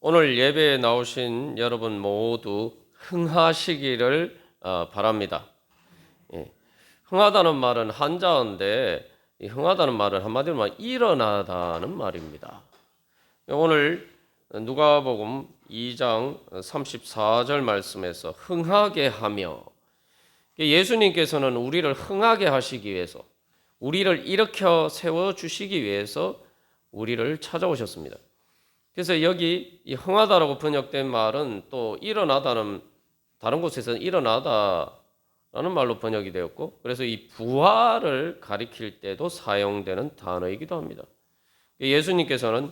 오늘 예배에 나오신 여러분 모두 흥하시기를 바랍니다. 예. 흥하다는 말은 한자어인데 이 흥하다는 말은 한마디로 말 일어나다는 말입니다. 오늘 누가복음 2장 34절 말씀에서 흥하게 하며, 예수님께서는 우리를 흥하게 하시기 위해서, 우리를 일으켜 세워 주시기 위해서 우리를 찾아오셨습니다. 그래서 여기 이 흥하다라고 번역된 말은 또 일어나다는, 다른 곳에서는 일어나다라는 말로 번역이 되었고, 그래서 이 부활을 가리킬 때도 사용되는 단어이기도 합니다. 예수님께서는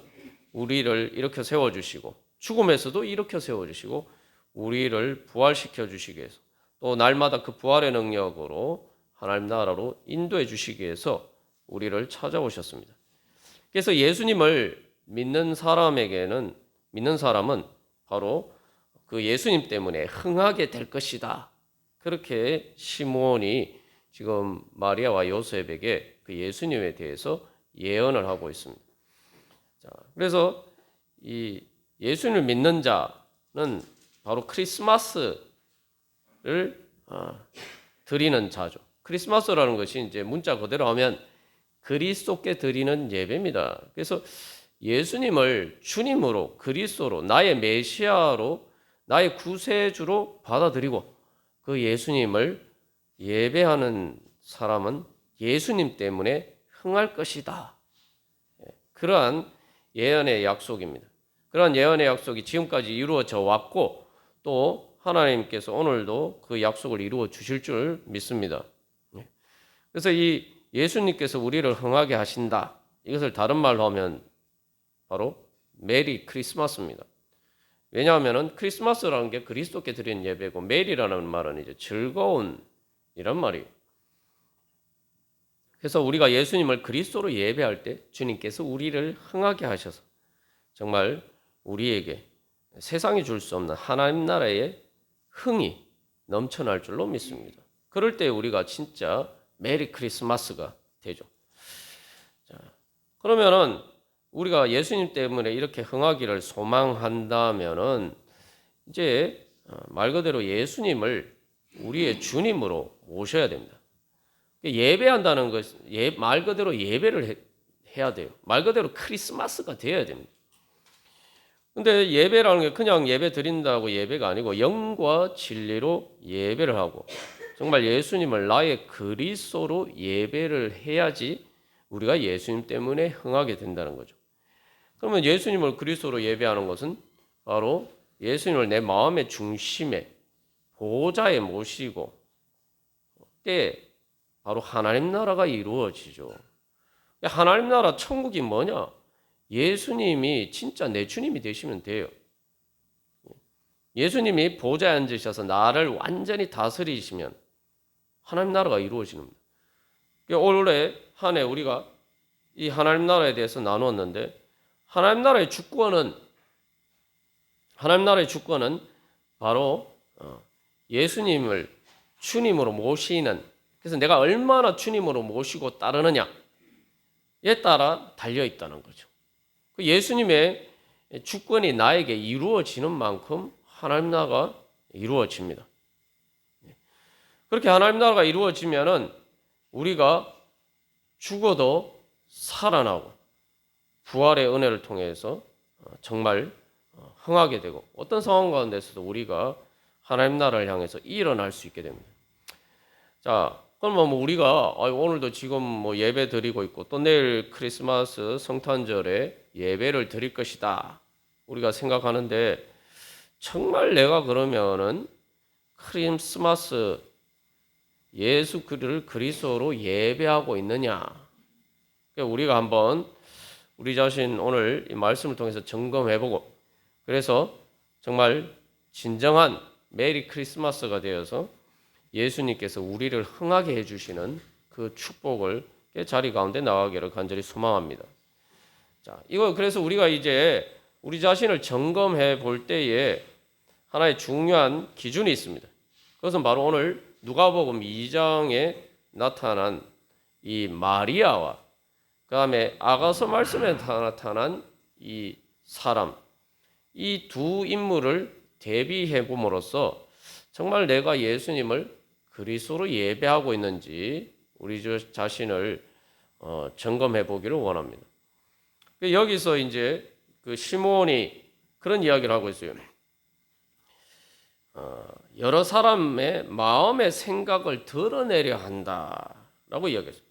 우리를 일으켜 세워주시고, 죽음에서도 일으켜 세워주시고, 우리를 부활시켜 주시기 위해서, 또 날마다 그 부활의 능력으로 하나님 나라로 인도해 주시기 위해서 우리를 찾아오셨습니다. 그래서 예수님을 믿는 사람은 바로 그 예수님 때문에 흥하게 될 것이다. 그렇게 시므온이 지금 마리아와 요셉에게 그 예수님에 대해서 예언을 하고 있습니다. 자, 그래서 이 예수님을 믿는 자는 바로 크리스마스를 드리는 자죠. 크리스마스라는 것이 이제 문자 그대로 하면 그리스도께 드리는 예배입니다. 그래서 예수님을 주님으로, 그리스도로, 나의 메시아로, 나의 구세주로 받아들이고 그 예수님을 예배하는 사람은 예수님 때문에 흥할 것이다. 그러한 예언의 약속입니다. 그러한 예언의 약속이 지금까지 이루어져 왔고, 또 하나님께서 오늘도 그 약속을 이루어 주실 줄 믿습니다. 그래서 이 예수님께서 우리를 흥하게 하신다. 이것을 다른 말로 하면 바로 메리 크리스마스입니다. 왜냐하면 크리스마스라는 게 그리스도께 드리는 예배고, 메리라는 말은 이제 즐거운 이란 말이에요. 그래서 우리가 예수님을 그리스도로 예배할 때 주님께서 우리를 흥하게 하셔서 정말 우리에게 세상이 줄 수 없는 하나님 나라의 흥이 넘쳐날 줄로 믿습니다. 그럴 때 우리가 진짜 메리 크리스마스가 되죠. 자, 그러면은 우리가 예수님 때문에 이렇게 흥하기를 소망한다면은 이제 말 그대로 예수님을 우리의 주님으로 모셔야 됩니다. 예배한다는 것, 말 그대로 예배를 해야 돼요. 말 그대로 크리스마스가 되어야 됩니다. 근데 예배라는 게 그냥 예배 드린다고 예배가 아니고 영과 진리로 예배를 하고, 정말 예수님을 나의 그리스도로 예배를 해야지 우리가 예수님 때문에 흥하게 된다는 거죠. 그러면 예수님을 그리스도로 예배하는 것은 바로 예수님을 내 마음의 중심에 보좌에 모시고 때 바로 하나님 나라가 이루어지죠. 하나님 나라 천국이 뭐냐? 예수님이 진짜 내 주님이 되시면 돼요. 예수님이 보좌에 앉으셔서 나를 완전히 다스리시면 하나님 나라가 이루어지는 겁니다. 올해 한 해 우리가 이 하나님 나라에 대해서 나누었는데, 하나님 나라의 주권은 바로 예수님을 주님으로 모시는, 그래서 내가 얼마나 주님으로 모시고 따르느냐에 따라 달려 있다는 거죠. 그 예수님의 주권이 나에게 이루어지는 만큼 하나님 나라가 이루어집니다. 그렇게 하나님 나라가 이루어지면은 우리가 죽어도 살아나고 부활의 은혜를 통해서 정말 흥하게 되고, 어떤 상황 가운데서도 우리가 하나님 나라를 향해서 일어날 수 있게 됩니다. 자, 그럼 우리가 오늘도 지금 예배 드리고 있고, 또 내일 크리스마스 성탄절에 예배를 드릴 것이다 우리가 생각하는데, 정말 내가 그러면은 크리스마스 예수 그리스도로 예배하고 있느냐? 우리가 한번 우리 자신 오늘 이 말씀을 통해서 점검해보고, 그래서 정말 진정한 메리 크리스마스가 되어서 예수님께서 우리를 흥하게 해주시는 그 축복을 자리 가운데 나가기를 간절히 소망합니다. 자, 이거 그래서 우리가 이제 우리 자신을 점검해 볼 때에 하나의 중요한 기준이 있습니다. 그것은 바로 오늘 누가복음 2장에 나타난 이 마리아와 그 다음에 아가서 말씀에 나타난 이 사람, 이 두 인물을 대비해 봄으로써 정말 내가 예수님을 그리스도로 예배하고 있는지 우리 자신을 점검해 보기를 원합니다. 여기서 이제 그 시몬이 그런 이야기를 하고 있어요. 여러 사람의 마음의 생각을 드러내려 한다라고 이야기했어요.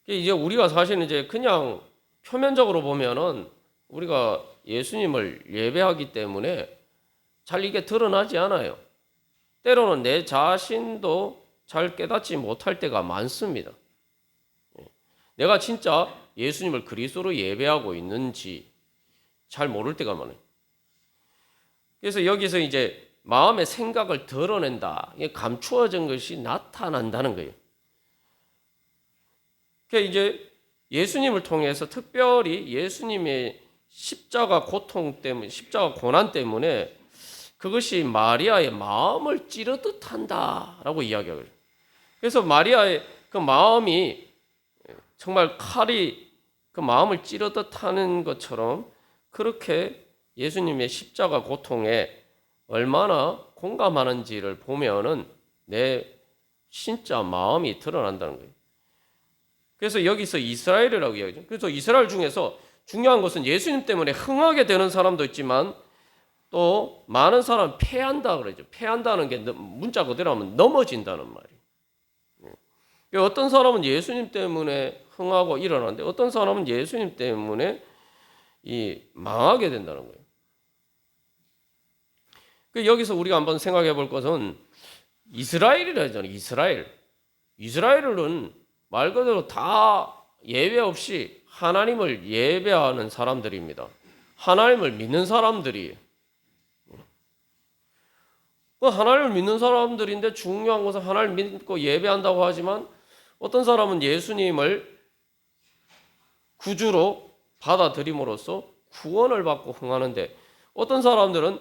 이제 우리가 사실은 이제 그냥 표면적으로 보면은 우리가 예수님을 예배하기 때문에 잘 이게 드러나지 않아요. 때로는 내 자신도 잘 깨닫지 못할 때가 많습니다. 내가 진짜 예수님을 그리스도로 예배하고 있는지 잘 모를 때가 많아요. 그래서 여기서 이제 마음의 생각을 드러낸다. 감추어진 것이 나타난다는 거예요. 그러니까 이제 예수님을 통해서 특별히 예수님의 십자가 고통 때문에, 십자가 고난 때문에 그것이 마리아의 마음을 찌르듯 한다라고 이야기하거든요. 그래서 마리아의 그 마음이 정말 칼이 그 마음을 찌르듯 하는 것처럼 그렇게 예수님의 십자가 고통에 얼마나 공감하는지를 보면은 내 진짜 마음이 드러난다는 거예요. 그래서 여기서 이스라엘이라고 이야기하죠. 그래서 이스라엘 중에서 중요한 것은 예수님 때문에 흥하게 되는 사람도 있지만 또 많은 사람 패한다 그러죠. 패한다는 게 문자 그대로 하면 넘어진다는 말이에요. 어떤 사람은 예수님 때문에 흥하고 일어나는데 어떤 사람은 예수님 때문에 망하게 된다는 거예요. 여기서 우리가 한번 생각해 볼 것은 이스라엘이라 하잖아요. 이스라엘은 말 그대로 다 예외 없이 하나님을 예배하는 사람들입니다. 하나님을 믿는 사람들이에요. 하나님을 믿는 사람들인데 중요한 것은 하나님을 믿고 예배한다고 하지만 어떤 사람은 예수님을 구주로 받아들임으로써 구원을 받고 흥하는데 어떤 사람들은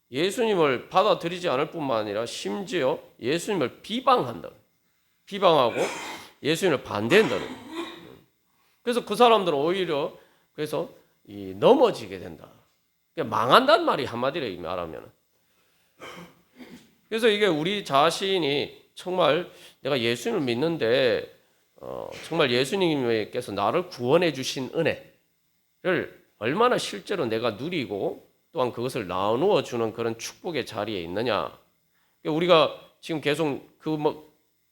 예수님을 받아들이지 않을 뿐만 아니라 심지어 예수님을 비방한다. 비방하고 예수님을 반대한다는 거예요. 그래서 그 사람들은 오히려 그래서 넘어지게 된다. 망한다는 말이 한마디로 말하면. 그래서 이게 우리 자신이 정말 내가 예수님을 믿는데 정말 예수님께서 나를 구원해 주신 은혜를 얼마나 실제로 내가 누리고 또한 그것을 나누어 주는 그런 축복의 자리에 있느냐. 우리가 지금 계속 그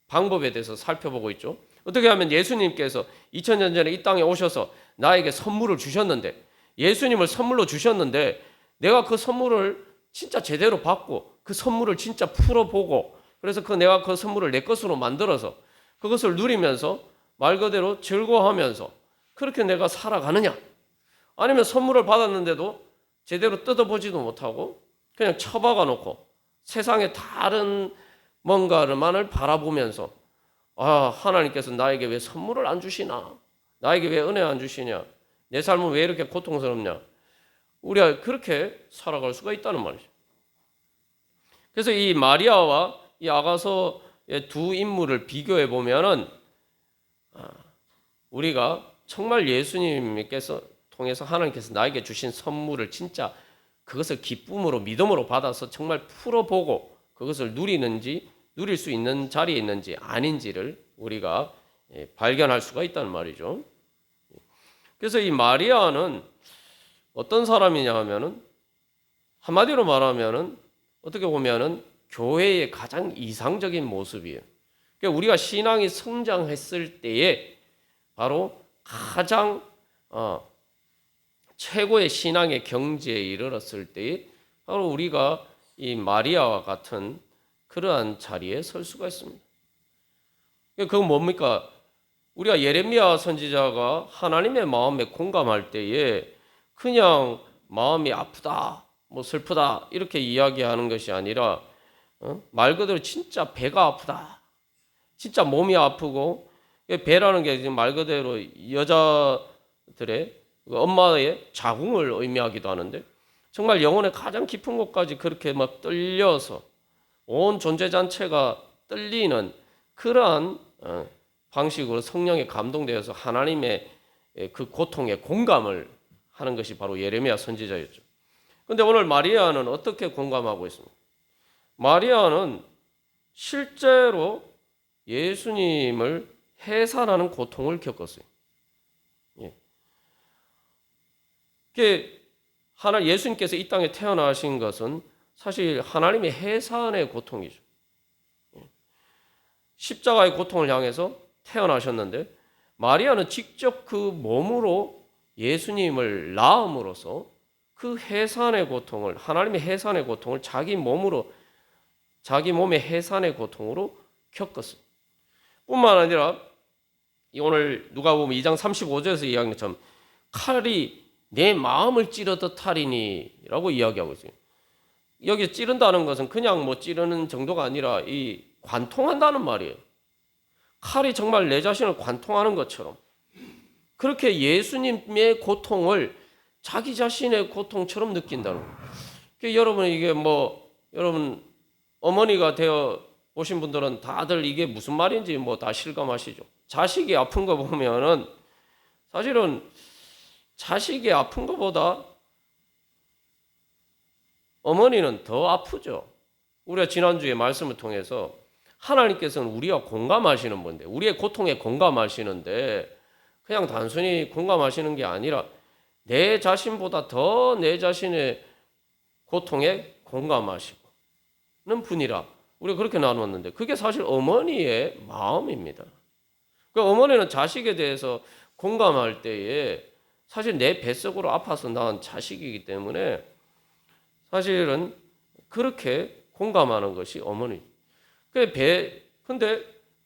방법에 대해서 살펴보고 있죠. 어떻게 하면 예수님께서 2000년 전에 이 땅에 오셔서 나에게 선물을 주셨는데 예수님을 선물로 주셨는데 내가 그 선물을 진짜 제대로 받고 그 선물을 진짜 풀어보고 그래서 내가 그 선물을 내 것으로 만들어서 그것을 누리면서 말 그대로 즐거워하면서 그렇게 내가 살아가느냐. 아니면 선물을 받았는데도 제대로 뜯어보지도 못하고 그냥 처박아 놓고 세상의 다른 뭔가를만을 바라보면서 하나님께서 나에게 왜 선물을 안 주시나? 나에게 왜 은혜 안 주시냐? 내 삶은 왜 이렇게 고통스럽냐? 우리가 그렇게 살아갈 수가 있다는 말이죠. 그래서 이 마리아와 이 아가서의 두 인물을 비교해 보면은 우리가 정말 예수님께서 통해서 하나님께서 나에게 주신 선물을 진짜 그것을 기쁨으로 믿음으로 받아서 정말 풀어보고 그것을 누릴 수 있는 자리에 있는지 아닌지를 우리가 발견할 수가 있다는 말이죠. 그래서 이 마리아는 어떤 사람이냐 하면은 한마디로 말하면은 어떻게 보면은 교회의 가장 이상적인 모습이에요. 그러니까 우리가 신앙이 성장했을 때에 바로 가장 최고의 신앙의 경지에 이르렀을 때에 바로 우리가 이 마리아와 같은 그러한 자리에 설 수가 있습니다. 그건 뭡니까? 우리가 예레미야 선지자가 하나님의 마음에 공감할 때에 그냥 마음이 아프다, 슬프다 이렇게 이야기하는 것이 아니라 말 그대로 진짜 배가 아프다, 진짜 몸이 아프고 배라는 게 지금 말 그대로 여자들의 엄마의 자궁을 의미하기도 하는데 정말 영혼의 가장 깊은 곳까지 그렇게 막 떨려서 온 존재 전체가 떨리는 그러한 방식으로 성령에 감동되어서 하나님의 그 고통에 공감을 하는 것이 바로 예레미야 선지자였죠. 근데 오늘 마리아는 어떻게 공감하고 있습니까? 마리아는 실제로 예수님을 해산하는 고통을 겪었어요. 예. 예수님께서 이 땅에 태어나신 것은 사실 하나님의 해산의 고통이죠. 십자가의 고통을 향해서 태어나셨는데 마리아는 직접 그 몸으로 예수님을 낳음으로써 그 해산의 고통을, 하나님의 해산의 고통을 자기 몸의 해산의 고통으로 겪었어요. 뿐만 아니라 오늘 누가복음 2장 35절에서 이야기한 것처럼 칼이 내 마음을 찌르듯 하리니라고 이야기하고 있어요. 여기 찌른다는 것은 그냥 뭐 찌르는 정도가 아니라 이 관통한다는 말이에요. 칼이 정말 내 자신을 관통하는 것처럼 그렇게 예수님의 고통을 자기 자신의 고통처럼 느낀다는 거예요. 여러분 이게 여러분 어머니가 되어 보신 분들은 다들 이게 무슨 말인지 다 실감하시죠. 자식이 아픈 거 보면은 사실은 자식이 아픈 것보다 어머니는 더 아프죠. 우리가 지난주에 말씀을 통해서 하나님께서는 우리와 공감하시는 분인데, 우리의 고통에 공감하시는데 그냥 단순히 공감하시는 게 아니라 내 자신보다 더 내 자신의 고통에 공감하시는 분이라 우리가 그렇게 나누었는데 그게 사실 어머니의 마음입니다. 그 어머니는 자식에 대해서 공감할 때에 사실 내 뱃속으로 아파서 낳은 자식이기 때문에 사실은 그렇게 공감하는 것이 어머니. 근데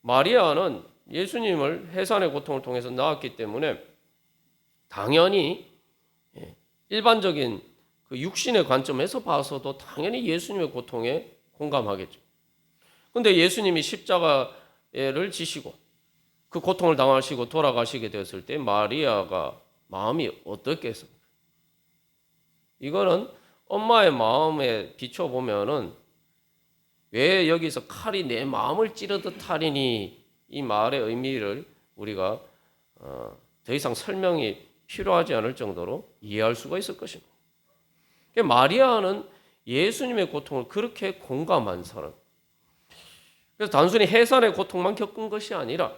마리아는 예수님을 해산의 고통을 통해서 낳았기 때문에 당연히 일반적인 그 육신의 관점에서 봐서도 당연히 예수님의 고통에 공감하겠죠. 근데 예수님이 십자가를 지시고 그 고통을 당하시고 돌아가시게 되었을 때 마리아가 마음이 어떻겠습니까? 이거는 엄마의 마음에 비춰보면은 왜 여기서 칼이 내 마음을 찌르듯 하리니 이 말의 의미를 우리가 더 이상 설명이 필요하지 않을 정도로 이해할 수가 있을 것입니다. 마리아는 예수님의 고통을 그렇게 공감한 사람. 그래서 단순히 해산의 고통만 겪은 것이 아니라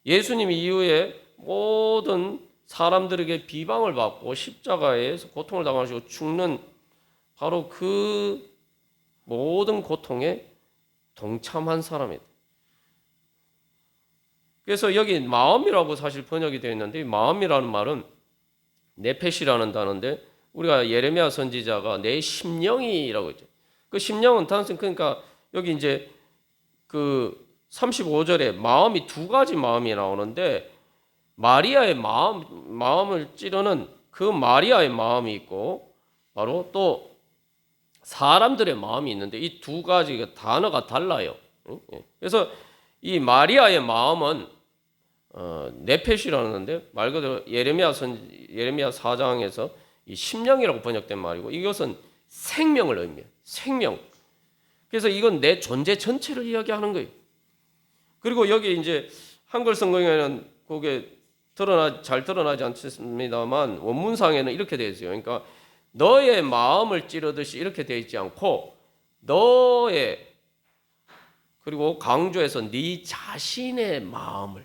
예수님 이후에 모든 사람들에게 비방을 받고 십자가에서 고통을 당하시고 죽는 바로 그 모든 고통에 동참한 사람이다. 그래서 여기 마음이라고 사실 번역이 되어 있는데 마음이라는 말은 네펫이라는 단어인데 우리가 예레미야 선지자가 내 심령이라고 했죠. 그 심령은 단순히 그러니까 여기 이제 그 35절에 마음이 두 가지 마음이 나오는데 마리아의 마음을 찌르는 그 마리아의 마음이 있고 바로 또 사람들의 마음이 있는데 이 두 가지 단어가 달라요. 그래서 이 마리아의 마음은 네펫이라는데 말 그대로 예레미야 4장에서 이 심령이라고 번역된 말이고 이것은 생명을 의미해요. 생명. 그래서 이건 내 존재 전체를 이야기하는 거예요. 그리고 여기 이제 한글 성경에는 그게 잘 드러나지 않습니다만 원문상에는 이렇게 되어 있어요. 그러니까 너의 마음을 찌르듯이 이렇게 되어 있지 않고 너의 그리고 강조해서 네 자신의 마음을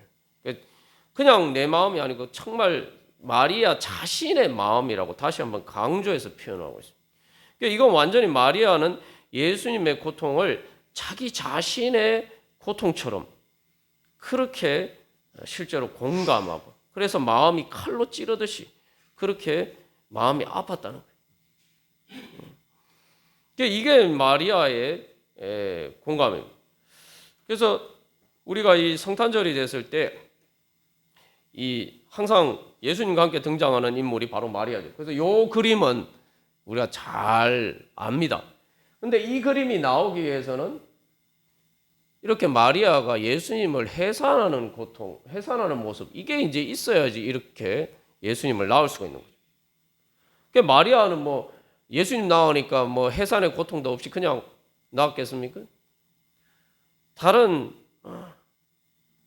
그냥 내 마음이 아니고 정말 마리아 자신의 마음이라고 다시 한번 강조해서 표현하고 있습니다. 그러니까 이건 완전히 마리아는 예수님의 고통을 자기 자신의 고통처럼 그렇게 실제로 공감하고 그래서 마음이 칼로 찌르듯이 그렇게 마음이 아팠다는 거예요. 이게 마리아의 공감입니다. 그래서 우리가 이 성탄절이 됐을 때 이 항상 예수님과 함께 등장하는 인물이 바로 마리아죠. 그래서 이 그림은 우리가 잘 압니다. 근데 이 그림이 나오기 위해서는 이렇게 마리아가 예수님을 해산하는 고통, 해산하는 모습 이게 이제 있어야지 이렇게 예수님을 낳을 수가 있는 거죠. 그러니까 마리아는 예수님 낳으니까 해산의 고통도 없이 그냥 낳았겠습니까? 다른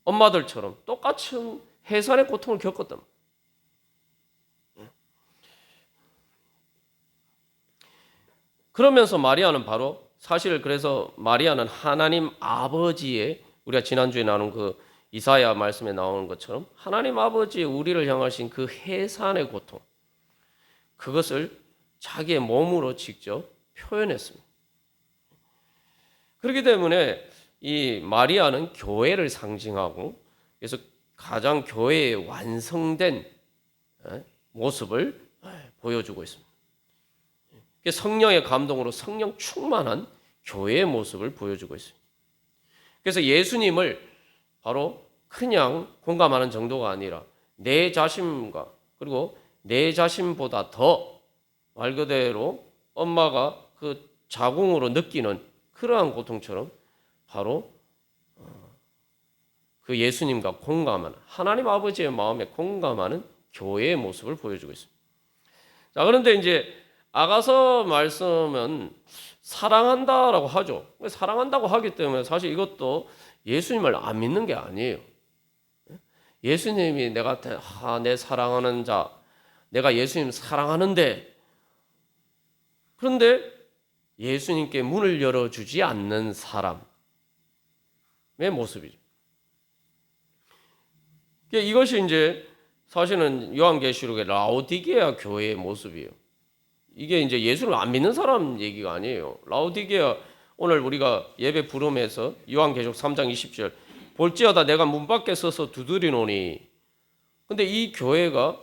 엄마들처럼 똑같은 해산의 고통을 겪었단 말이에요. 그러면서 마리아는 바로 사실 그래서 마리아는 하나님 아버지의 우리가 지난주에 나눈 그 이사야 말씀에 나오는 것처럼 하나님 아버지의 우리를 향하신 그 해산의 고통 그것을 자기의 몸으로 직접 표현했습니다. 그렇기 때문에 이 마리아는 교회를 상징하고 그래서 가장 교회의 완성된 모습을 보여주고 있습니다. 성령의 감동으로 성령 충만한 교회의 모습을 보여주고 있습니다. 그래서 예수님을 바로 그냥 공감하는 정도가 아니라 내 자신과 그리고 내 자신보다 더 말 그대로 엄마가 그 자궁으로 느끼는 그러한 고통처럼 바로 그 예수님과 공감하는 하나님 아버지의 마음에 공감하는 교회의 모습을 보여주고 있습니다. 자, 그런데 이제 아가서 말씀은 사랑한다라고 하죠. 사랑한다고 하기 때문에 사실 이것도 예수님을 안 믿는 게 아니에요. 예수님이 내 사랑하는 자, 내가 예수님 사랑하는데 그런데 예수님께 문을 열어주지 않는 사람의 모습이죠. 이것이 이제 사실은 요한계시록의 라오디게아 교회의 모습이에요. 이게 이제 예수를 안 믿는 사람 얘기가 아니에요. 라오디게아 오늘 우리가 예배 부름에서 요한계시록 3장 20절 볼지어다 내가 문 밖에 서서 두드리노니 근데 이 교회가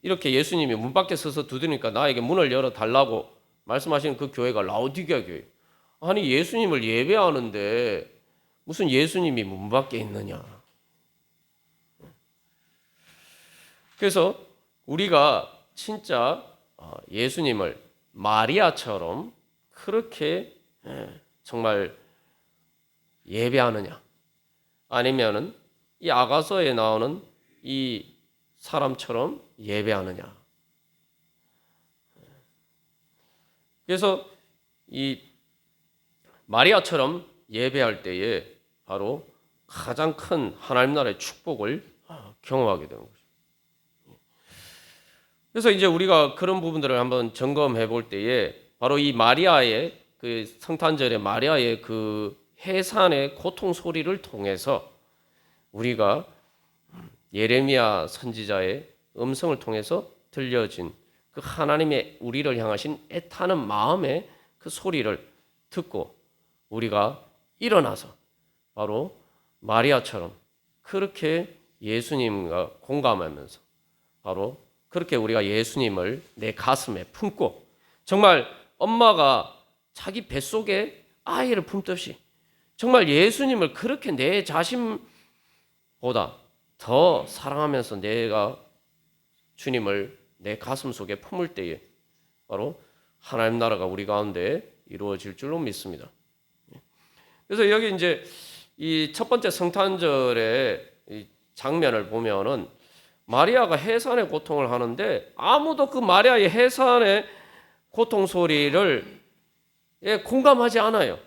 이렇게 예수님이 문 밖에 서서 두드리니까 나에게 문을 열어달라고 말씀하시는 그 교회가 라오디게아 교회. 아니 예수님을 예배하는데 무슨 예수님이 문 밖에 있느냐. 그래서 우리가 진짜 예수님을 마리아처럼 그렇게 정말 예배하느냐 아니면은 이 아가서에 나오는 이 사람처럼 예배하느냐. 그래서 이 마리아처럼 예배할 때에 바로 가장 큰 하나님 나라의 축복을 경험하게 되는 거죠. 그래서 이제 우리가 그런 부분들을 한번 점검해 볼 때에 바로 이 마리아의 그 성탄절의 마리아의 그 해산의 고통 소리를 통해서 우리가 예레미야 선지자의 음성을 통해서 들려진 그 하나님의 우리를 향하신 애타는 마음의 그 소리를 듣고 우리가 일어나서 바로 마리아처럼 그렇게 예수님과 공감하면서 바로 그렇게 우리가 예수님을 내 가슴에 품고 정말 엄마가 자기 뱃속에 아이를 품듯이 정말 예수님을 그렇게 내 자신보다 더 사랑하면서 내가 주님을 내 가슴 속에 품을 때에 바로 하나님 나라가 우리 가운데 이루어질 줄로 믿습니다. 그래서 여기 이제 이 첫 번째 성탄절의 이 장면을 보면은 마리아가 해산의 고통을 하는데 아무도 그 마리아의 해산의 고통 소리를 공감하지 않아요.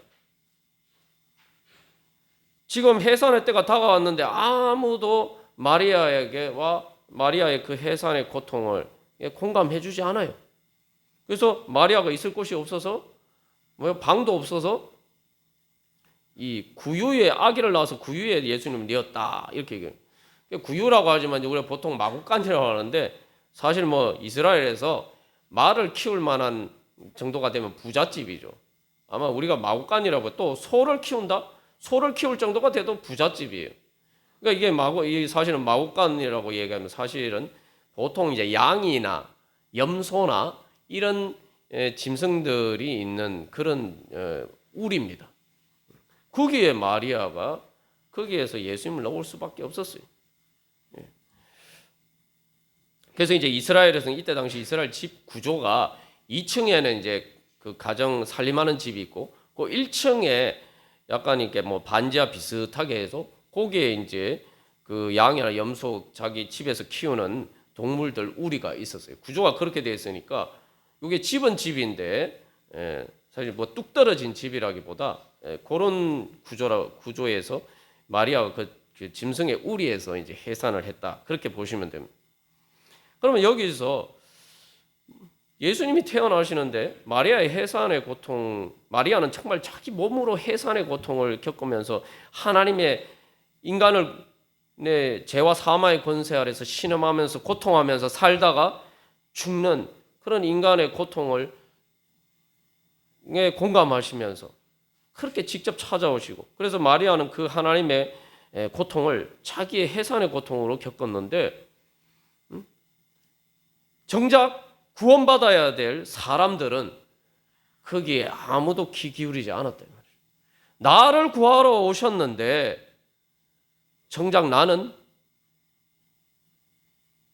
지금 해산의 때가 다가왔는데 아무도 마리아의 그 해산의 고통을 공감해 주지 않아요. 그래서 마리아가 있을 곳이 없어서 방도 없어서 이 구유에 아기를 낳아서 구유에 예수님을 내었다 이렇게 얘기해요. 구유라고 하지만 우리가 보통 마구간이라고 하는데 사실 이스라엘에서 말을 키울 만한 정도가 되면 부잣집이죠. 아마 우리가 마구간이라고 또 소를 키운다? 소를 키울 정도가 돼도 부잣집이에요. 그러니까 이게 사실은 마구간이라고 얘기하면 사실은 보통 이제 양이나 염소나 이런 짐승들이 있는 그런 우리입니다. 거기에 마리아가 거기에서 예수님을 넣을 수밖에 없었어요. 그래서 이제 이스라엘에서는 이때 당시 이스라엘 집 구조가 2층에는 이제 그 가정 살림하는 집이 있고 그 1층에 약간 이렇게 반지하 비슷하게 해서 거기에 이제 그 양이나 염소 자기 집에서 키우는 동물들 우리가 있었어요. 구조가 그렇게 되어 있으니까 이게 집은 집인데 사실 뚝 떨어진 집이라기보다 그런 구조에서 마리아가 그 짐승의 우리에서 이제 해산을 했다. 그렇게 보시면 됩니다. 그러면 여기서 예수님이 태어나시는데 마리아의 해산의 고통, 마리아는 정말 자기 몸으로 해산의 고통을 겪으면서 하나님의 인간을 죄와 사망의 권세 아래서 신음하면서 고통하면서 살다가 죽는 그런 인간의 고통을 공감하시면서 그렇게 직접 찾아오시고, 그래서 마리아는 그 하나님의 고통을 자기의 해산의 고통으로 겪었는데, 정작 구원받아야 될 사람들은 거기에 아무도 귀 기울이지 않았단 말이에요. 나를 구하러 오셨는데 정작 나는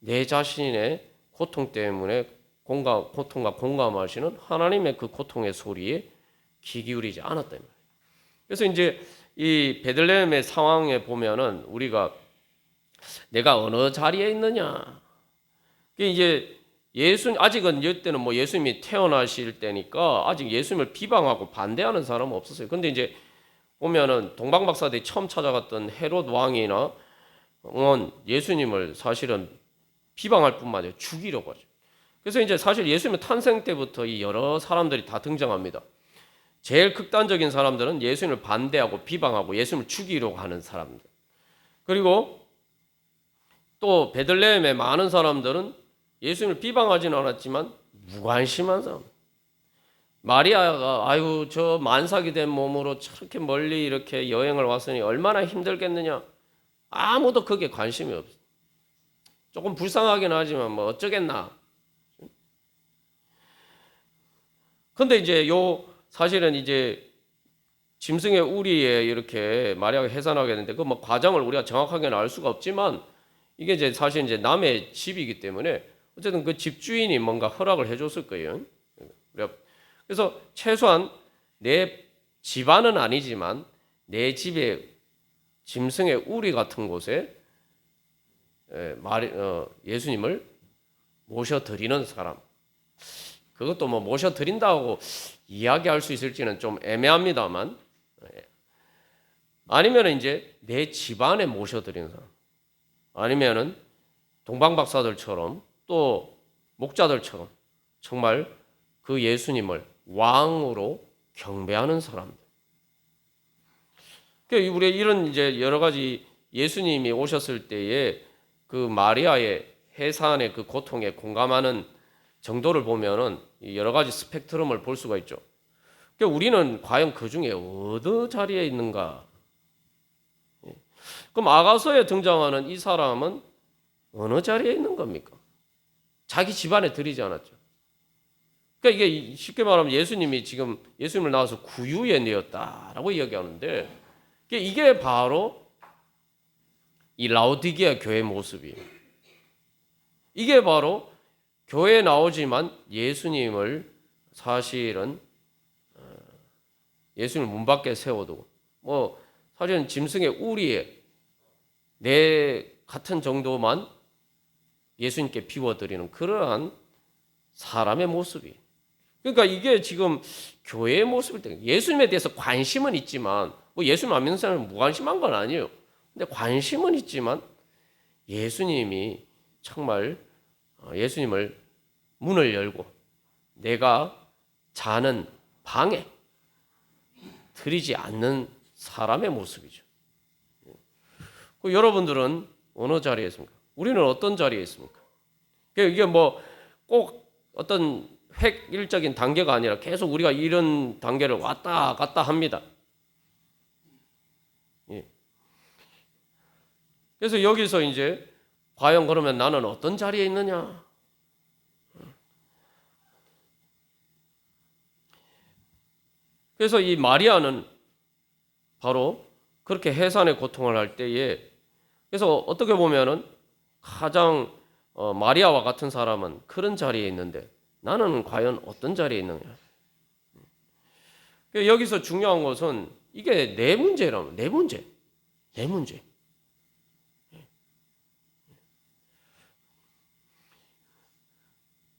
내 자신의 고통 때문에 고통과 공감하시는 하나님의 그 고통의 소리에 귀 기울이지 않았단 말이에요. 그래서 이제 이 베들레헴의 상황에 보면은 우리가 내가 어느 자리에 있느냐, 이제 아직은 이때는 뭐 예수님이 태어나실 때니까 아직 예수님을 비방하고 반대하는 사람은 없었어요. 근데 이제 보면은 동방박사들이 처음 찾아갔던 헤롯 왕이나 예수님을 사실은 비방할 뿐만 아니라 죽이려고 하죠. 그래서 이제 사실 예수님의 탄생 때부터 이 여러 사람들이 다 등장합니다. 제일 극단적인 사람들은 예수님을 반대하고 비방하고 예수님을 죽이려고 하는 사람들. 그리고 또 베들레헴의 많은 사람들은 예수님을 비방하지는 않았지만 무관심한 사람. 마리아가 아유 저 만삭이 된 몸으로 저렇게 멀리 이렇게 여행을 왔으니 얼마나 힘들겠느냐. 아무도 그게 관심이 없어. 조금 불쌍하긴 하지만 뭐 어쩌겠나. 근데 이제 사실은 이제 짐승의 우리에 이렇게 마리아가 해산하게 되는데 그 뭐 과정을 우리가 정확하게는 알 수가 없지만 이게 이제 사실 이제 남의 집이기 때문에 어쨌든 그 집주인이 뭔가 허락을 해줬을 거예요. 그래서 최소한 내 집안은 아니지만 내 집에 짐승의 우리 같은 곳에 예수님을 모셔드리는 사람. 그것도 뭐 모셔드린다고 이야기할 수 있을지는 좀 애매합니다만, 아니면 이제 내 집안에 모셔드리는 사람, 아니면은 동방박사들처럼 또 목자들처럼 정말 그 예수님을 왕으로 경배하는 사람들. 그러니까 우리 이런 이제 여러 가지 예수님이 오셨을 때에 그 마리아의 해산의 그 고통에 공감하는 정도를 보면은 여러 가지 스펙트럼을 볼 수가 있죠. 그러니까 우리는 과연 그 중에 어느 자리에 있는가? 그럼 아가서에 등장하는 이 사람은 어느 자리에 있는 겁니까? 자기 집안에 들이지 않았죠. 그러니까 이게 쉽게 말하면 예수님이 지금 예수님을 낳아서 구유에 내었다라고 이야기하는데 이게 바로 이 라오디게아 교회 모습이에요. 이게 바로 교회에 나오지만 예수님을 사실은 예수님을 문 밖에 세워두고 뭐 사실은 짐승의 우리에 내 같은 정도만 예수님께 비워드리는 그러한 사람의 모습이. 그러니까 이게 지금 교회의 모습일 때 예수님에 대해서 관심은 있지만 뭐 예수님 안 믿는 사람은 무관심한 건 아니에요. 근데 관심은 있지만 예수님이 정말 예수님을 문을 열고 내가 자는 방에 들이지 않는 사람의 모습이죠. 여러분들은 어느 자리에 있습니까? 우리는 어떤 자리에 있습니까? 이게 뭐 꼭 어떤 획일적인 단계가 아니라 계속 우리가 이런 단계를 왔다 갔다 합니다. 그래서 여기서 이제 과연 그러면 나는 어떤 자리에 있느냐? 그래서 이 마리아는 바로 그렇게 해산의 고통을 할 때에 그래서 어떻게 보면은 가장 마리아와 같은 사람은 그런 자리에 있는데 나는 과연 어떤 자리에 있느냐? 여기서 중요한 것은 이게 내 문제라면 내 문제.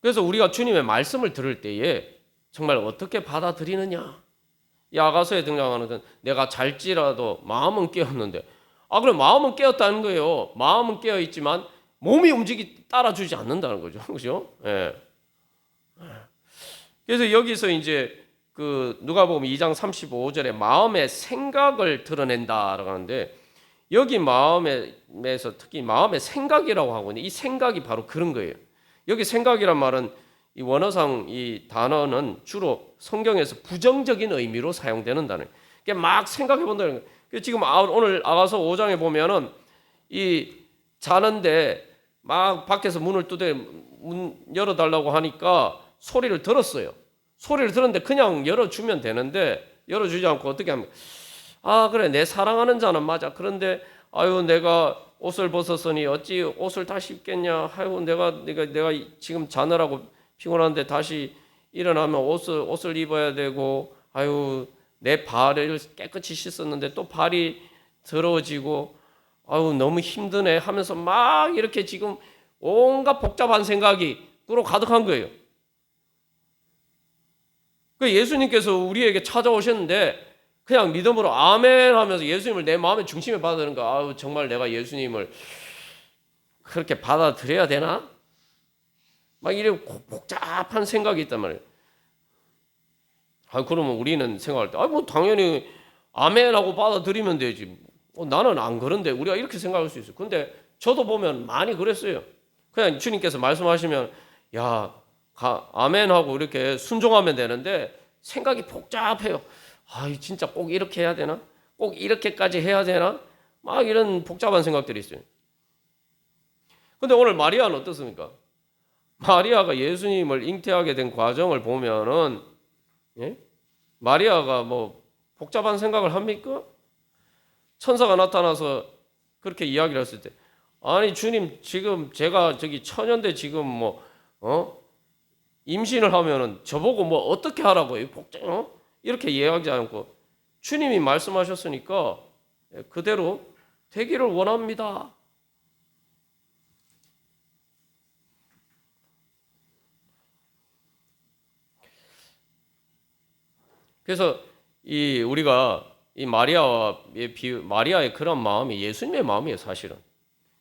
그래서 우리가 주님의 말씀을 들을 때에 정말 어떻게 받아들이느냐? 이 아가서에 등장하는 건 내가 잘지라도 마음은 깨었는데 그럼 마음은 깨었다는 거예요. 마음은 깨어 있지만 몸이 따라주지 않는다는 거죠. 그렇죠? 예. 그래서 여기서 이제 그 누가복음 2장 35절에 마음의 생각을 드러낸다라고 하는데, 여기 마음에서 특히 마음의 생각이라고 하거든요. 이 생각이 바로 그런 거예요. 여기 생각이란 말은 이 원어상 이 단어는 주로 성경에서 부정적인 의미로 사용되는 단어예요. 그러니까 막 생각해 본다는 거예요. 지금 오늘 아가서 5장에 보면은 이 자는데 막 밖에서 문을 두대 문 열어달라고 하니까 소리를 들었어요. 소리를 들었는데 그냥 열어주면 되는데 열어주지 않고 어떻게 합니까? 아, 그래, 내 사랑하는 자는 맞아. 그런데 아유, 내가 옷을 벗었으니 어찌 옷을 다시 입겠냐. 아유, 내가 지금 자느라고 피곤한데 다시 일어나면 옷을 입어야 되고, 아유, 내 발을 깨끗이 씻었는데 또 발이 더러워지고, 아유, 너무 힘드네 하면서 막 이렇게 지금 온갖 복잡한 생각이 꾸로 가득한 거예요. 그 예수님께서 우리에게 찾아오셨는데 그냥 믿음으로 아멘 하면서 예수님을 내 마음의 중심에 받아들이는 거. 아유, 정말 내가 예수님을 그렇게 받아들여야 되나? 막 이런 복잡한 생각이 있단 말이에요. 아, 그러면 우리는 생각할 때, 뭐 당연히 아멘하고 받아들이면 되지. 나는 안 그런데 우리가 이렇게 생각할 수 있어요. 근데 저도 보면 많이 그랬어요. 그냥 주님께서 말씀하시면 아멘하고 이렇게 순종하면 되는데 생각이 복잡해요. 아, 진짜 꼭 이렇게 해야 되나? 꼭 이렇게까지 해야 되나? 막 이런 복잡한 생각들이 있어요. 근데 오늘 마리아는 어떻습니까? 마리아가 예수님을 잉태하게 된 과정을 보면은, 예? 마리아가 뭐 복잡한 생각을 합니까? 천사가 나타나서 그렇게 이야기를 했을 때, 아니 주님, 지금 제가 저기 처녀인데 지금 임신을 하면은 저보고 뭐 어떻게 하라고요? 이렇게 이야기하지 않고 주님이 말씀하셨으니까 그대로 되기를 원합니다. 그래서 우리가 이 마리아의 그런 마음이 예수님의 마음이에요, 사실은.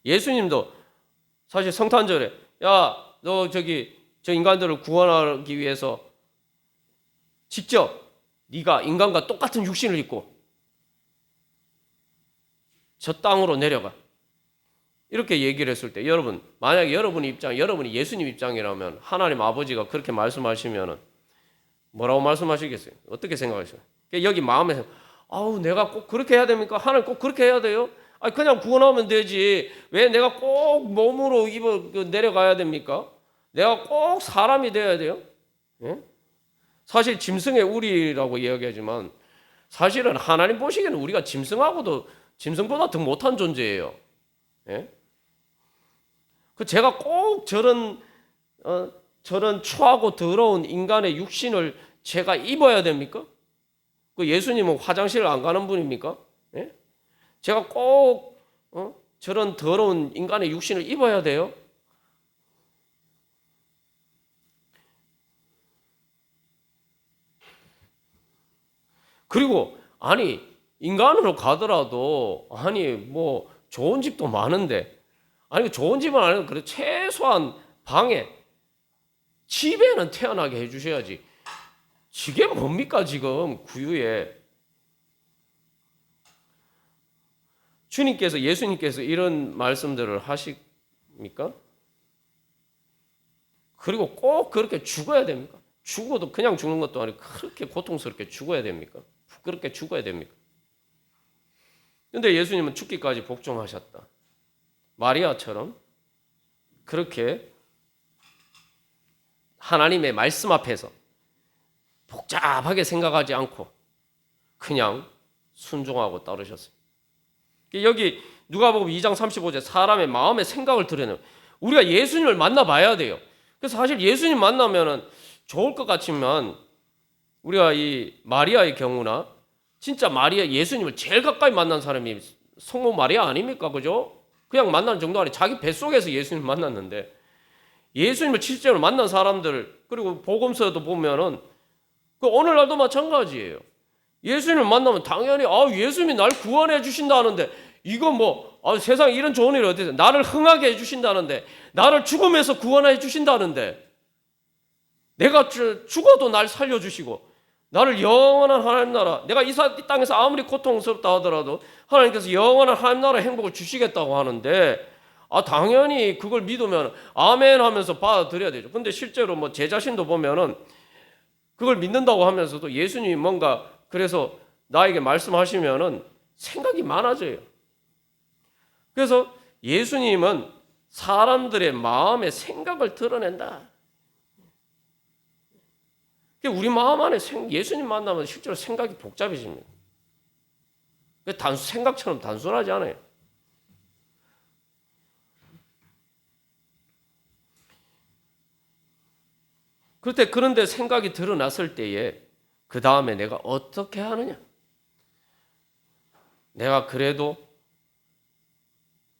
예수님도 사실 성탄절에 너 저 인간들을 구원하기 위해서 직접 네가 인간과 똑같은 육신을 입고 저 땅으로 내려가. 이렇게 얘기를 했을 때 여러분, 만약에 여러분이 예수님 입장이라면 하나님 아버지가 그렇게 말씀하시면은 뭐라고 말씀하시겠어요? 어떻게 생각하세요? 여기 마음에서 내가 꼭 그렇게 해야 됩니까? 하나님 꼭 그렇게 해야 돼요? 그냥 구원하면 되지. 왜 내가 꼭 몸으로 내려가야 됩니까? 내가 꼭 사람이 되어야 돼요? 예? 사실 짐승의 우리라고 이야기하지만 사실은 하나님 보시기에는 우리가 짐승보다 더 못한 존재예요. 예? 제가 꼭 저런 추하고 더러운 인간의 육신을 제가 입어야 됩니까? 예수님은 화장실 안 가는 분입니까? 예? 제가 꼭 저런 더러운 인간의 육신을 입어야 돼요? 그리고 인간으로 가더라도 뭐 좋은 집도 많은데 좋은 집은 아니고 그래 최소한 집에는 태어나게 해주셔야지. 이게 뭡니까 지금 구유에. 예수님께서 이런 말씀들을 하십니까? 그리고 꼭 그렇게 죽어야 됩니까? 죽어도 그냥 죽는 것도 아니고 그렇게 고통스럽게 죽어야 됩니까? 그렇게 죽어야 됩니까? 근데 예수님은 죽기까지 복종하셨다. 마리아처럼 그렇게 하나님의 말씀 앞에서 복잡하게 생각하지 않고 그냥 순종하고 따르셨어요. 여기 누가복음 2장 35절 사람의 마음의 생각을 드러내요. 우리가 예수님을 만나봐야 돼요. 그래서 사실 예수님 만나면은 좋을 것 같지만 우리가 이 마리아의 경우나 진짜 예수님을 제일 가까이 만난 사람이 성모 마리아 아닙니까? 그죠? 그냥 만나는 정도 아니고 자기 뱃속에서 예수님을 만났는데 예수님을 실제로 만난 사람들 그리고 복음서도 보면은 오늘날도 마찬가지예요. 예수님을 만나면 당연히 예수님이 날 구원해 주신다는데 이거 세상에 이런 좋은 일이 어디 있어요? 나를 흥하게 해 주신다는데 나를 죽음에서 구원해 주신다는데 내가 죽어도 날 살려주시고 나를 영원한 하나님 나라, 내가 이 땅에서 아무리 고통스럽다 하더라도 하나님께서 영원한 하나님 나라 행복을 주시겠다고 하는데, 당연히 그걸 믿으면 아멘 하면서 받아들여야 되죠. 근데 실제로 뭐 제 자신도 보면은 그걸 믿는다고 하면서도 예수님이 뭔가 그래서 나에게 말씀하시면은 생각이 많아져요. 그래서 예수님은 사람들의 마음의 생각을 드러낸다. 우리 마음 안에 예수님 만나면 실제로 생각이 복잡해집니다. 생각처럼 단순하지 않아요. 그런데 생각이 드러났을 때에 그 다음에 내가 어떻게 하느냐? 내가 그래도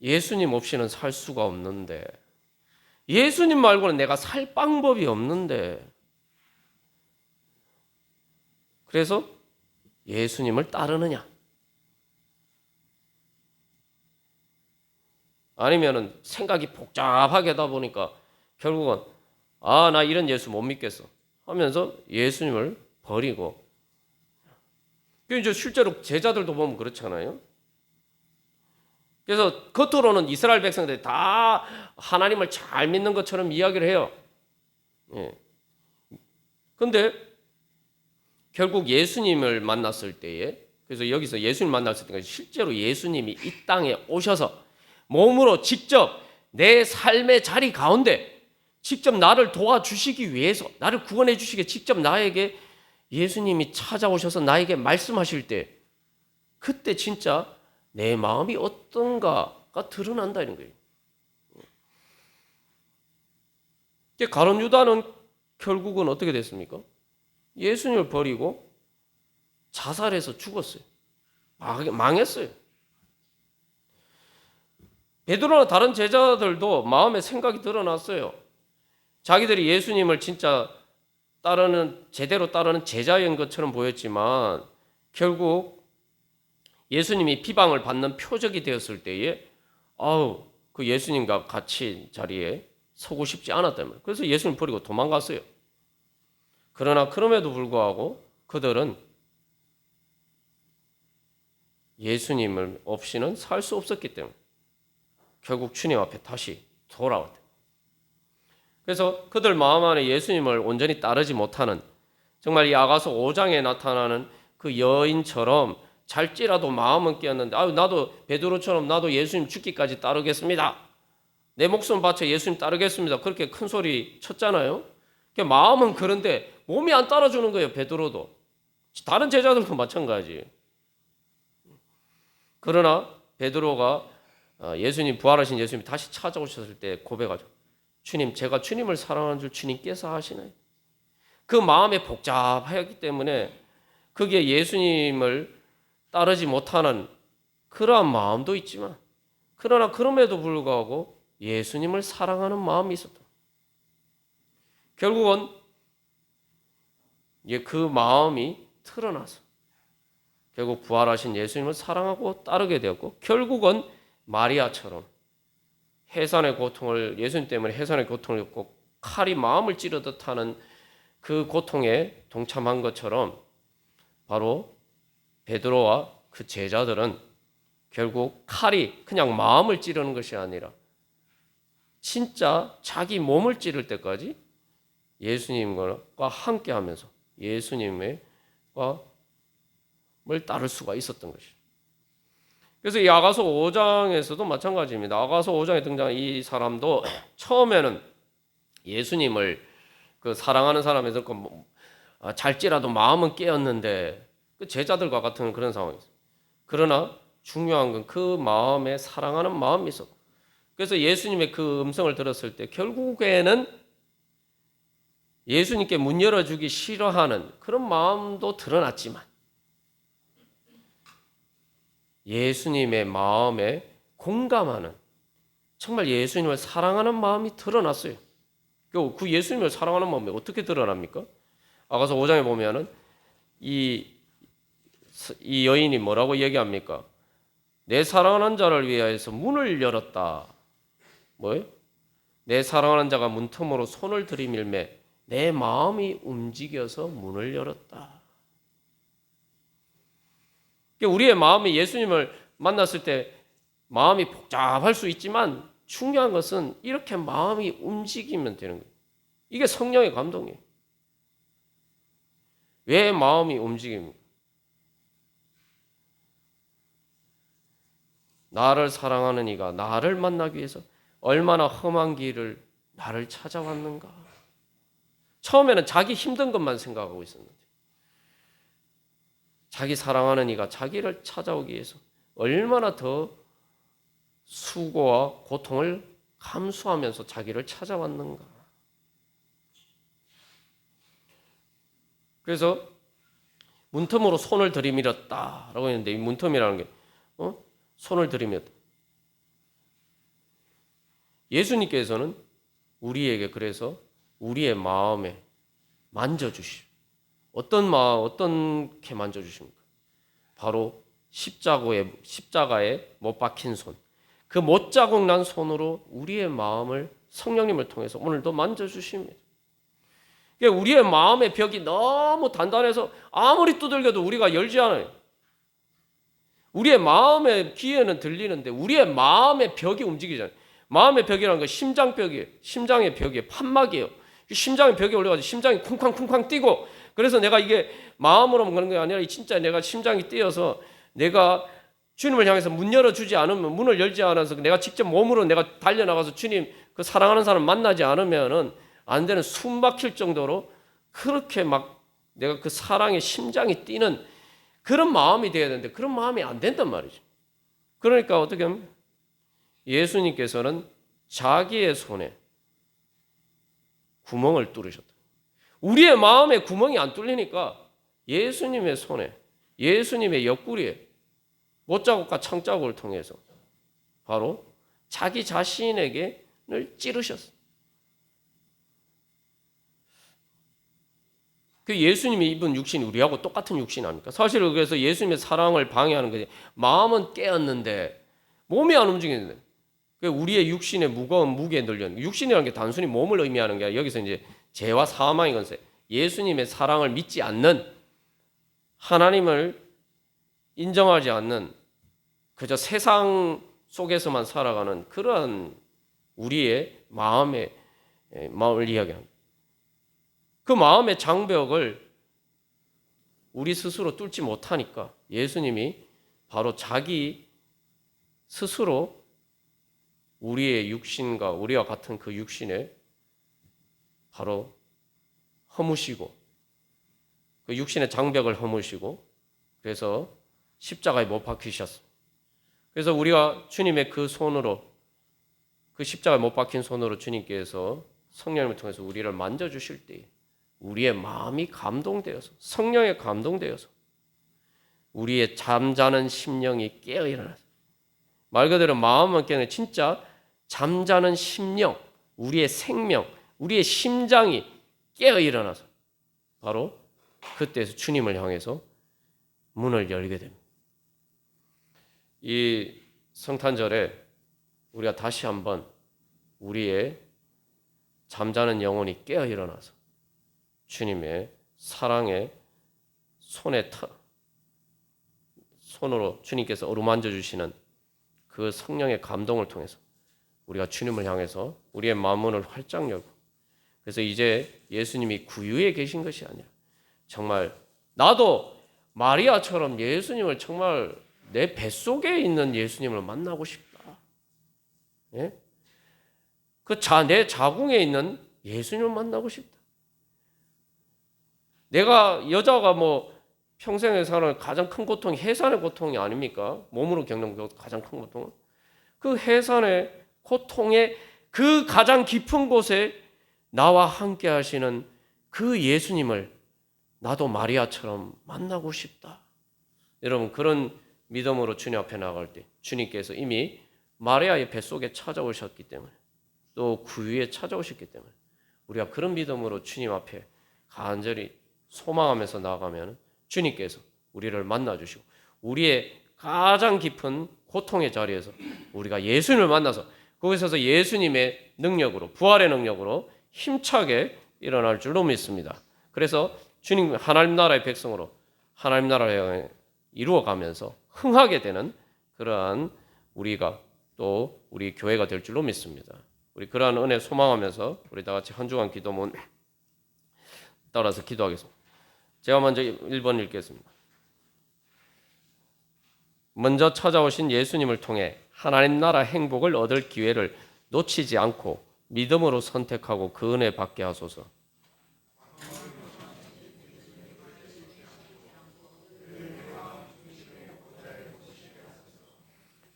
예수님 없이는 살 수가 없는데, 예수님 말고는 내가 살 방법이 없는데, 그래서 예수님을 따르느냐? 아니면은 생각이 복잡하게 하다 보니까 결국은 나 이런 예수 못 믿겠어 하면서 예수님을 버리고. 이제 실제로 제자들도 보면 그렇잖아요. 그래서 겉으로는 이스라엘 백성들이 다 하나님을 잘 믿는 것처럼 이야기를 해요. 그런데 결국 예수님을 만났을 때에, 그래서 여기서 예수님 만났을 때까지 실제로 예수님이 이 땅에 오셔서 몸으로 직접 내 삶의 자리 가운데 직접 나를 도와주시기 위해서, 나를 구원해 주시기 직접 나에게 예수님이 찾아오셔서 나에게 말씀하실 때, 그때 진짜 내 마음이 어떤가가 드러난다는 거예요. 가룟 유다는 결국은 어떻게 됐습니까? 예수님을 버리고 자살해서 죽었어요. 망했어요. 베드로나 다른 제자들도 마음의 생각이 드러났어요. 자기들이 예수님을 진짜 제대로 따르는 제자인 것처럼 보였지만 결국 예수님이 비방을 받는 표적이 되었을 때에 그 예수님과 같이 자리에 서고 싶지 않았단 말이에요. 그래서 예수님 버리고 도망갔어요. 그러나 그럼에도 불구하고 그들은 예수님을 없이는 살 수 없었기 때문에 결국 주님 앞에 다시 돌아왔다. 그래서 그들 마음 안에 예수님을 온전히 따르지 못하는, 정말 이 아가서 5장에 나타나는 그 여인처럼 잘지라도 마음은 깨었는데 나도 베드로처럼 나도 예수님 죽기까지 따르겠습니다. 내 목숨 바쳐 예수님 따르겠습니다. 그렇게 큰 소리 쳤잖아요. 마음은 그런데 몸이 안 따라주는 거예요. 베드로도. 다른 제자들도 마찬가지. 그러나 베드로가 예수님, 부활하신 예수님이 다시 찾아오셨을 때 고백하죠. 주님, 제가 주님을 사랑하는 줄 주님께서 아시나요? 그 마음에 복잡하기 때문에 그게 예수님을 따르지 못하는 그러한 마음도 있지만, 그러나 그럼에도 불구하고 예수님을 사랑하는 마음이 있었다. 결국은 그 마음이 드러나서 결국 부활하신 예수님을 사랑하고 따르게 되었고, 결국은 마리아처럼 해산의 고통을, 예수님 때문에 해산의 고통을 겪고 칼이 마음을 찌르듯 하는 그 고통에 동참한 것처럼 바로 베드로와 그 제자들은 결국 칼이 그냥 마음을 찌르는 것이 아니라 진짜 자기 몸을 찌를 때까지 예수님과 함께 하면서 예수님을 따를 수가 있었던 것이죠. 그래서 이 아가서 5장에서도 마찬가지입니다. 아가서 5장에 등장한 이 사람도 처음에는 예수님을 그 사랑하는 사람에서 잘지라도 마음은 깨었는데 그 제자들과 같은 그런 상황이었어요. 그러나 중요한 건 그 마음에 사랑하는 마음이 있었고, 그래서 예수님의 그 음성을 들었을 때 결국에는 예수님께 문 열어주기 싫어하는 그런 마음도 드러났지만 예수님의 마음에 공감하는, 정말 예수님을 사랑하는 마음이 드러났어요. 그 예수님을 사랑하는 마음이 어떻게 드러납니까? 아가서 5장에 보면은 이 여인이 뭐라고 얘기합니까? 내 사랑하는 자를 위하여서 문을 열었다. 뭐예요? 내 사랑하는 자가 문틈으로 손을 들이밀매 내 마음이 움직여서 문을 열었다. 우리의 마음이 예수님을 만났을 때 마음이 복잡할 수 있지만 중요한 것은 이렇게 마음이 움직이면 되는 거예요. 이게 성령의 감동이에요. 왜 마음이 움직입니까? 나를 사랑하는 이가 나를 만나기 위해서 얼마나 험한 길을 나를 찾아왔는가. 처음에는 자기 힘든 것만 생각하고 있었는데 자기 사랑하는 이가 자기를 찾아오기 위해서 얼마나 더 수고와 고통을 감수하면서 자기를 찾아왔는가. 그래서 문틈으로 손을 들이밀었다라고 했는데 이 문틈이라는 게 손을 들이밀었다. 예수님께서는 우리에게 그래서 우리의 마음에 만져주시오. 어떤 마음, 어떻게 만져주십니까? 바로 십자가에 못 박힌 손. 그 못자국 난 손으로 우리의 마음을 성령님을 통해서 오늘도 만져주십니다. 우리의 마음의 벽이 너무 단단해서 아무리 두들겨도 우리가 열지 않아요. 우리의 마음의 귀에는 들리는데 우리의 마음의 벽이 움직이잖아요. 마음의 벽이라는 건 심장벽이에요. 심장의 벽이에요. 판막이에요. 심장의 벽에 올려가지고 심장이 쿵쾅쿵쾅 뛰고 그래서 내가 이게 마음으로 그런 게 아니라 진짜 내가 심장이 뛰어서 내가 주님을 향해서 문 열어주지 않으면 문을 열지 않아서 내가 직접 몸으로 내가 달려나가서 주님 그 사랑하는 사람 만나지 않으면은 안 되는 숨 막힐 정도로 그렇게 막 내가 그 사랑의 심장이 뛰는 그런 마음이 돼야 되는데 그런 마음이 안 된단 말이죠. 그러니까 어떻게 하면 예수님께서는 자기의 손에 구멍을 뚫으셨다. 우리의 마음에 구멍이 안 뚫리니까 예수님의 손에 예수님의 옆구리에 못자국과 창자국을 통해서 바로 자기 자신에게 찌르셨어요. 그 예수님이 입은 육신이 우리하고 똑같은 육신 아닙니까? 사실 그래서 예수님의 사랑을 방해하는 거지. 마음은 깨었는데 몸이 안 움직이는데 우리의 육신의 무거운 무게에 늘려는 육신이라는 게 단순히 몸을 의미하는 게 아니라 여기서 이제 죄와 사망의 건세 예수님의 사랑을 믿지 않는 하나님을 인정하지 않는 그저 세상 속에서만 살아가는 그러한 우리의 마음을 이야기합니다. 그 마음의 장벽을 우리 스스로 뚫지 못하니까 예수님이 바로 자기 스스로 우리의 육신과 우리와 같은 그 육신에 바로 허무시고 그 육신의 장벽을 허무시고 그래서 십자가에 못 박히셨습니다. 그래서 우리가 주님의 그 손으로 그 십자가에 못 박힌 손으로 주님께서 성령님을 통해서 우리를 만져주실 때 우리의 마음이 감동되어서 성령에 감동되어서 우리의 잠자는 심령이 깨어 일어나서 말 그대로 마음만 깨는 진짜 잠자는 심령, 우리의 생명, 우리의 심장이 깨어 일어나서 바로 그때에서 주님을 향해서 문을 열게 됩니다. 이 성탄절에 우리가 다시 한번 우리의 잠자는 영혼이 깨어 일어나서 주님의 사랑의 손으로 주님께서 어루만져 주시는 그 성령의 감동을 통해서 우리가 주님을 향해서 우리의 마음문을 활짝 열고 그래서 이제 예수님이 구유에 계신 것이 아니라 정말 나도 마리아처럼 예수님을 정말 내 뱃속에 있는 예수님을 만나고 싶다. 예? 내 자궁에 있는 예수님을 만나고 싶다. 내가 여자가 평생에 사는 가장 큰 고통이 해산의 고통이 아닙니까? 몸으로 겪는 가장 큰 고통은 그 해산의 고통의 그 가장 깊은 곳에 나와 함께 하시는 그 예수님을 나도 마리아처럼 만나고 싶다. 여러분 그런 믿음으로 주님 앞에 나갈 때 주님께서 이미 마리아의 뱃속에 찾아오셨기 때문에 또 구유에 찾아오셨기 때문에 우리가 그런 믿음으로 주님 앞에 간절히 소망하면서 나아가면 주님께서 우리를 만나주시고 우리의 가장 깊은 고통의 자리에서 우리가 예수님을 만나서 거기서 예수님의 능력으로 부활의 능력으로 힘차게 일어날 줄로 믿습니다. 그래서 주님 하나님 나라의 백성으로 하나님 나라를 이루어가면서 흥하게 되는 그러한 우리가 또 우리 교회가 될 줄로 믿습니다. 우리 그러한 은혜 소망하면서 우리 다 같이 한 주간 기도문 따라서 기도하겠습니다. 제가 먼저 1번 읽겠습니다. 먼저 찾아오신 예수님을 통해 하나님 나라 행복을 얻을 기회를 놓치지 않고 믿음으로 선택하고 그 은혜 받게 하소서.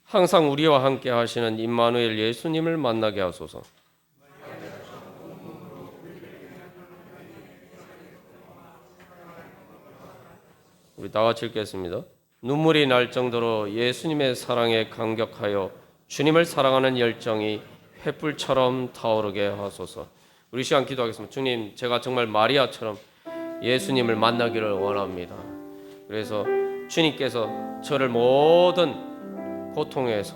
항상 우리와 함께 하시는 임마누엘 예수님을 만나게 하소서. 우리 다 같이 읽겠습니다. 눈물이 날 정도로 예수님의 사랑에 감격하여 주님을 사랑하는 열정이 횃불처럼 타오르게 하소서. 우리 시간 기도하겠습니다. 주님, 제가 정말 마리아처럼 예수님을 만나기를 원합니다. 그래서 주님께서 저를 모든 고통에서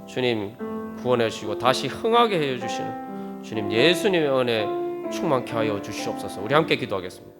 주님 구원해 주시고 다시 흥하게 해 주시는 주님 예수님의 은혜 충만케 하여 주시옵소서. 우리 함께 기도하겠습니다.